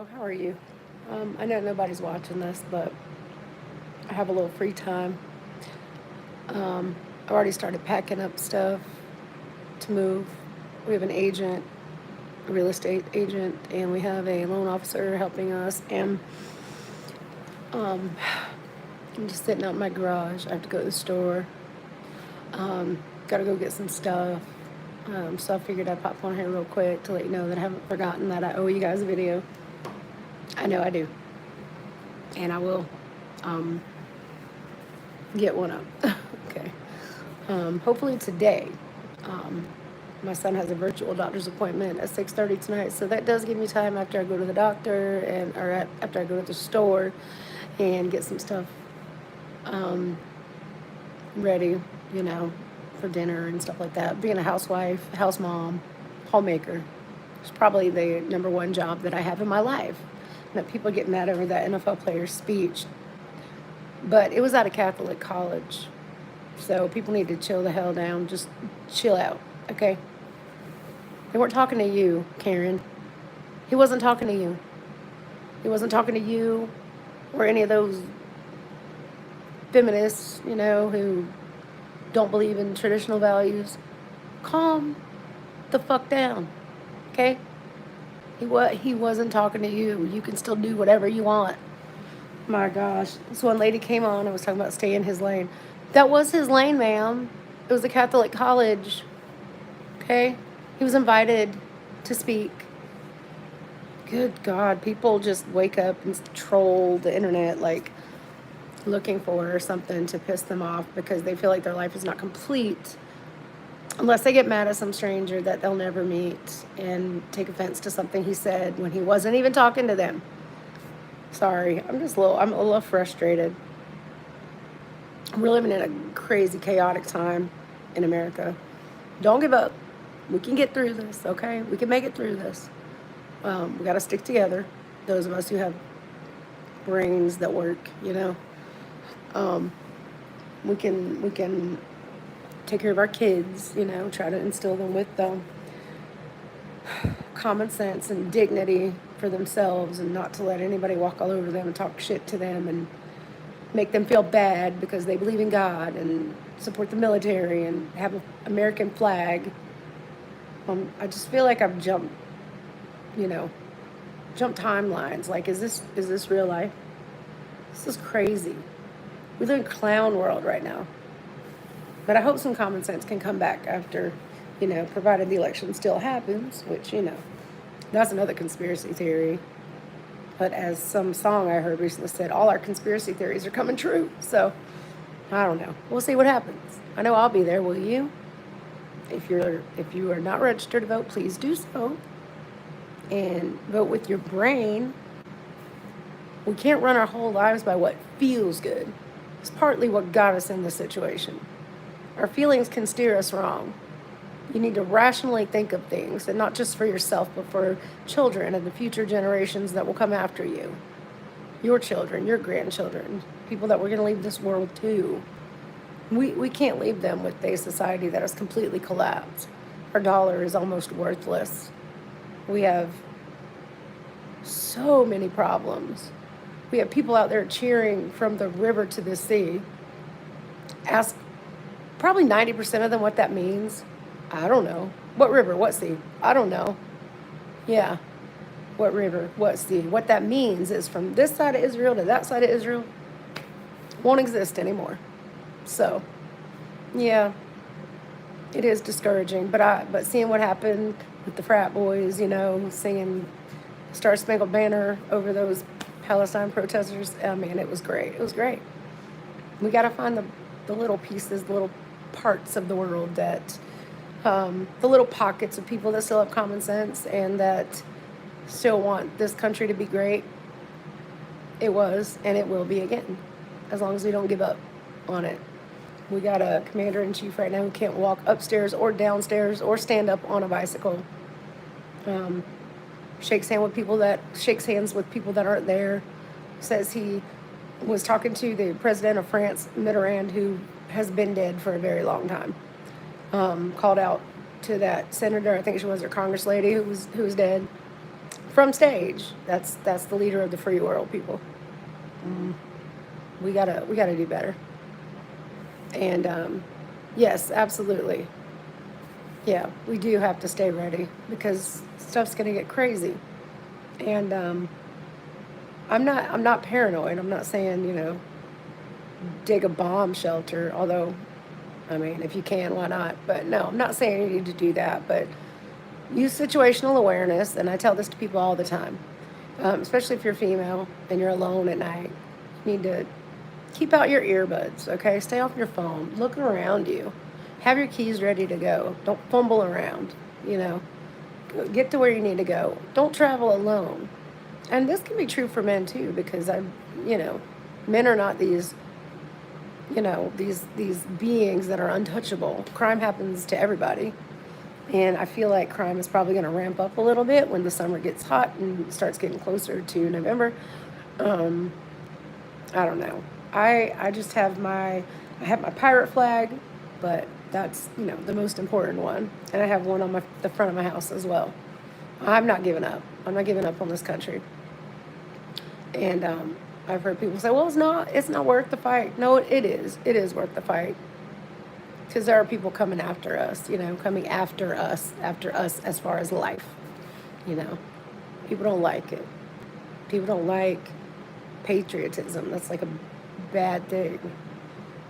Hello, how are you? I know nobody's watching this, but I have a little free time. I've already started packing up stuff to move. We have an agent, a real estate agent, and we have a loan officer helping us. And um, I'm just sitting out in my garage. I have to go to the store. Got to go get some stuff. So I figured I'd pop on here real quick to let you know that I haven't forgotten that I owe you guys a video. I know I do. And I will get one up. Okay. Hopefully today. My son has a virtual doctor's appointment at 6:30 tonight, so that does give me time after I go to the doctor after I go to the store and get some stuff ready, for dinner and stuff like that. Being a housewife, house mom, homemaker is probably the number one job that I have in my life. That people get mad over that NFL player's speech, but it was at a Catholic college, so people need to chill the hell down. Just chill out, okay? They weren't talking to you, Karen. He wasn't talking to you. He wasn't talking to you or any of those feminists, who don't believe in traditional values. Calm the fuck down, okay? He wasn't talking to you. You can still do whatever you want. My gosh. This one lady came on and was talking about stay in his lane. That was his lane, ma'am. It was a Catholic college. Okay? He was invited to speak. Good God. People just wake up and troll the internet like looking for something to piss them off because they feel like their life is not complete unless they get mad at some stranger that they'll never meet and take offense to something he said when he wasn't even talking to them. Sorry, I'm a little frustrated. We're living in a crazy, chaotic time in America. Don't give up. We can get through this, okay? We can make it through this. We got to stick together. Those of us who have brains that work, we can take care of our kids, try to instill them with common sense and dignity for themselves and not to let anybody walk all over them and talk shit to them and make them feel bad because they believe in God and support the military and have an American flag. I just feel like I've jumped timelines. Like, is this real life? This is crazy. We live in clown world right now. But I hope some common sense can come back after, provided the election still happens, which, that's another conspiracy theory. But as some song I heard recently said, all our conspiracy theories are coming true. So, I don't know. We'll see what happens. I know I'll be there. Will you? If you are not registered to vote, please do so. And vote with your brain. We can't run our whole lives by what feels good. It's partly what got us in this situation. Our feelings can steer us wrong. You need to rationally think of things, and not just for yourself, but for children and the future generations that will come after you. Your children, your grandchildren, people that we're going to leave this world to. We can't leave them with a society that has completely collapsed. Our dollar is almost worthless. We have so many problems. We have people out there cheering from the river to the sea. Ask probably 90% of them what that means. I don't know. What river? What sea? I don't know. Yeah. What river? What sea? What that means is from this side of Israel to that side of Israel won't exist anymore. So, yeah, it is discouraging. But seeing what happened with the frat boys, singing Star Spangled Banner over those Palestine protesters, it was great. It was great. We got to find the little pieces, the little parts of the world that, the little pockets of people that still have common sense and that still want this country to be great. It was, and it will be again, as long as we don't give up on it. We got a commander-in-chief right now who can't walk upstairs or downstairs or stand up on a bicycle. Shakes hands with people that aren't there. Says he was talking to the president of France, Mitterrand, who has been dead for a very long time. Called out to that senator, I think she was, or Congress lady who was dead, from stage. That's the leader of the free world, people. We gotta do better. And yes, absolutely. Yeah, we do have to stay ready because stuff's gonna get crazy. And I'm not paranoid. I'm not saying, dig a bomb shelter, although I mean, if you can, why not? But no, I'm not saying you need to do that, but use situational awareness. And I tell this to people all the time, especially if you're female and you're alone at night. You need to keep out your earbuds, okay? Stay off your phone. Look around you. Have your keys ready to go. Don't fumble around, you know. Get to where you need to go. Don't travel alone. And this can be true for men too, because men are not these these beings that are untouchable. Crime happens to everybody. And I feel like crime is probably going to ramp up a little bit when the summer gets hot and starts getting closer to November. I don't know. I just have my pirate flag, but that's the most important one, and I have one on the front of my house as well. I'm not giving up. I'm not giving up on this country. And I've heard people say, "Well, it's not worth the fight." No, it is. It is worth the fight because there are people coming after us. Coming after us as far as life. People don't like it. People don't like patriotism. That's like a bad thing.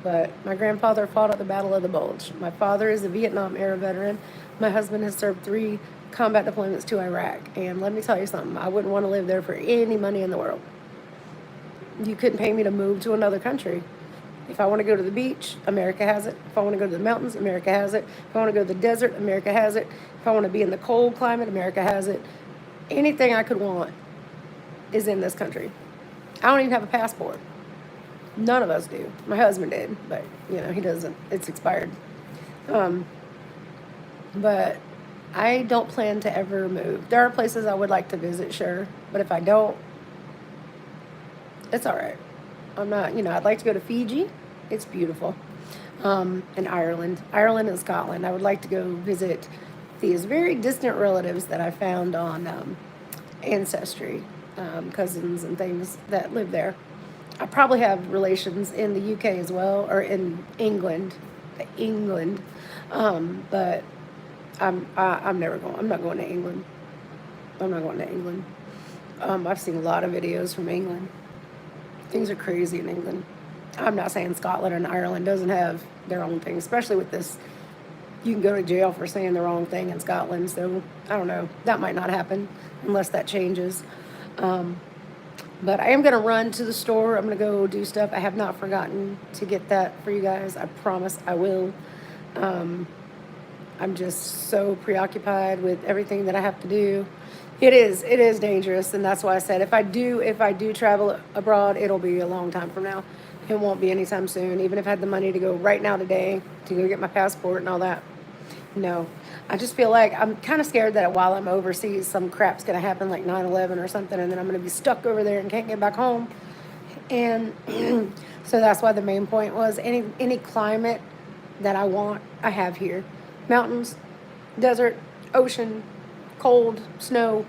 But my grandfather fought at the Battle of the Bulge. My father is a Vietnam era veteran. My husband has served 3 combat deployments to Iraq. And let me tell you something, I wouldn't want to live there for any money in the world. You couldn't pay me to move to another country. If I want to go to the beach, America has it. If I want to go to the mountains, America has it. If I want to go to the desert, America has it. If I want to be in the cold climate, America has it. Anything I could want is in this country. I don't even have a passport. None of us do. My husband did, but he doesn't. It's expired. But I don't plan to ever move. There are places I would like to visit, sure, but if I don't, it's all right. I'm not. I'd like to go to Fiji. It's beautiful. And Ireland and Scotland. I would like to go visit these very distant relatives that I found on Ancestry, cousins and things that live there. I probably have relations in the UK as well, or in England, but I'm never going. I'm not going to England. I'm not going to England. I've seen a lot of videos from England. Things are crazy in England. I'm not saying Scotland and Ireland doesn't have their own thing, especially with this. You can go to jail for saying the wrong thing in Scotland, so I don't know. That might not happen unless that changes. But I am going to run to the store. I'm going to go do stuff. I have not forgotten to get that for you guys. I promise I will. I'm just so preoccupied with everything that I have to do. It is dangerous, and that's why I said if I do travel abroad, it'll be a long time from now. It won't be anytime soon. Even if I had the money to go right now today to go get my passport and all that. No, I just feel like I'm kind of scared that while I'm overseas, some crap's going to happen like 9/11 or something, and then I'm going to be stuck over there and can't get back home. And so that's why the main point was any climate that I want, I have here. Mountains, desert, ocean, cold, snow,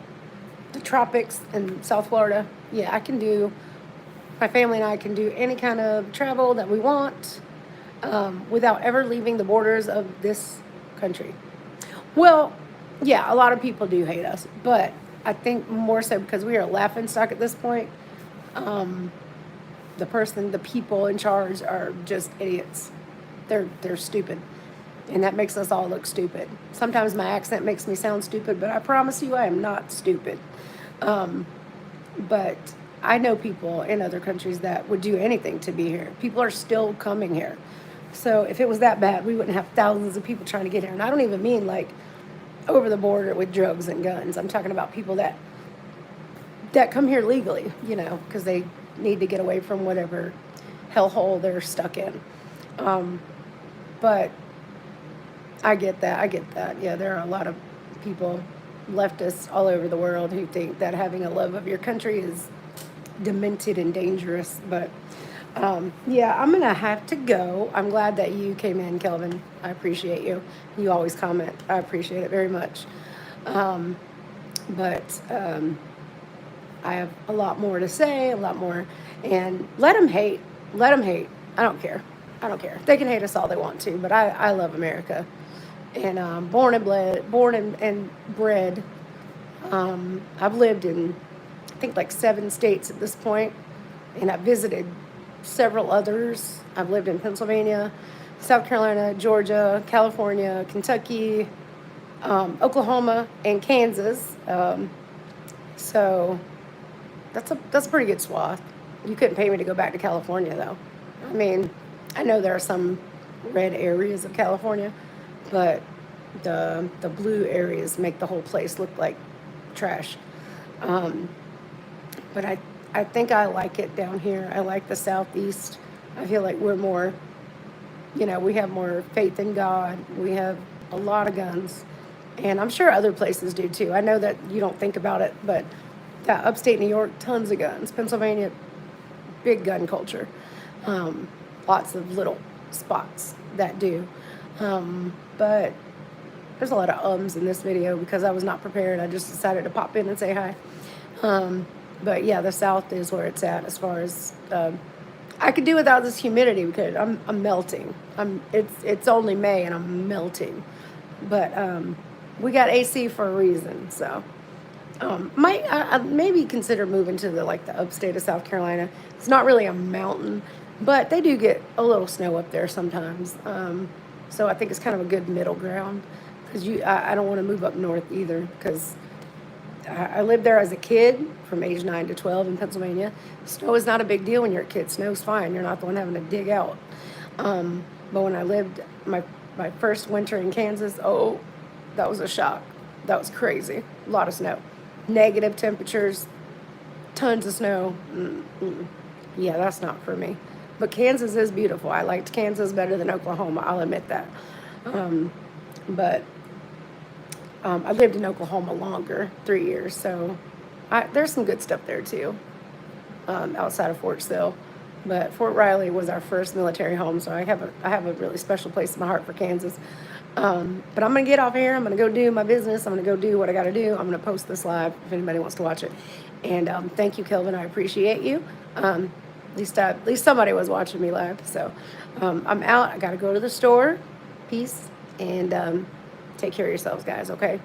the tropics, and South Florida. Yeah, I can do, my family and I can do any kind of travel that we want without ever leaving the borders of this country. Well, yeah, a lot of people do hate us, but I think more so because we are a laughingstock at this point. The people in charge are just idiots. They're stupid, and that makes us all look stupid. Sometimes my accent makes me sound stupid, but I promise you I am not stupid. But I know people in other countries that would do anything to be here. People are still coming here. So if it was that bad, we wouldn't have thousands of people trying to get here. And I don't even mean like over the border with drugs and guns. I'm talking about people that come here legally, because they need to get away from whatever hellhole they're stuck in. But I get that. Yeah, there are a lot of people, leftists all over the world, who think that having a love of your country is demented and dangerous. But yeah, I'm gonna have to go. I'm glad that you came in, Kelvin. I appreciate you. You always comment. I appreciate it very much. But I have a lot more to say, a lot more. And let them hate. Let them hate. I don't care. I don't care. They can hate us all they want to, but I love America. And born and bred. I've lived in, I think, like 7 states at this point, and I've visited several others. I've lived in Pennsylvania, South Carolina, Georgia, California, Kentucky, Oklahoma, and Kansas. So that's a pretty good swath. You couldn't pay me to go back to California, though. I mean, I know there are some red areas of California, but the blue areas make the whole place look like trash. But I think I like it down here. I like the Southeast. I feel like we're more, we have more faith in God. We have a lot of guns. And I'm sure other places do too. I know that you don't think about it, but upstate New York, tons of guns. Pennsylvania, big gun culture. Lots of little spots that do. But there's a lot of ums in this video because I was not prepared. I just decided to pop in and say hi. But yeah, the South is where it's at as far as I could do without this humidity because I'm melting. It's only May and I'm melting. But we got AC for a reason, so I maybe consider moving to the upstate of South Carolina. It's not really a mountain, but they do get a little snow up there sometimes. So I think it's kind of a good middle ground because I don't want to move up north either because I lived there as a kid from age 9 to 12 in Pennsylvania. Snow is not a big deal when you're a kid. Snow's fine. You're not the one having to dig out. But when I lived my first winter in Kansas, oh, that was a shock. That was crazy. A lot of snow. Negative temperatures, tons of snow. Yeah, that's not for me. But Kansas is beautiful. I liked Kansas better than Oklahoma. I'll admit that. But I lived in Oklahoma longer, 3 years. So there's some good stuff there too, outside of Fort Sill. But Fort Riley was our first military home, so I have a really special place in my heart for Kansas. But I'm going to get off here. I'm going to go do my business. I'm going to go do what I got to do. I'm going to post this live if anybody wants to watch it. And thank you, Kelvin. I appreciate you. At least somebody was watching me live. So I'm out. I got to go to the store. Peace. And take care of yourselves, guys, okay?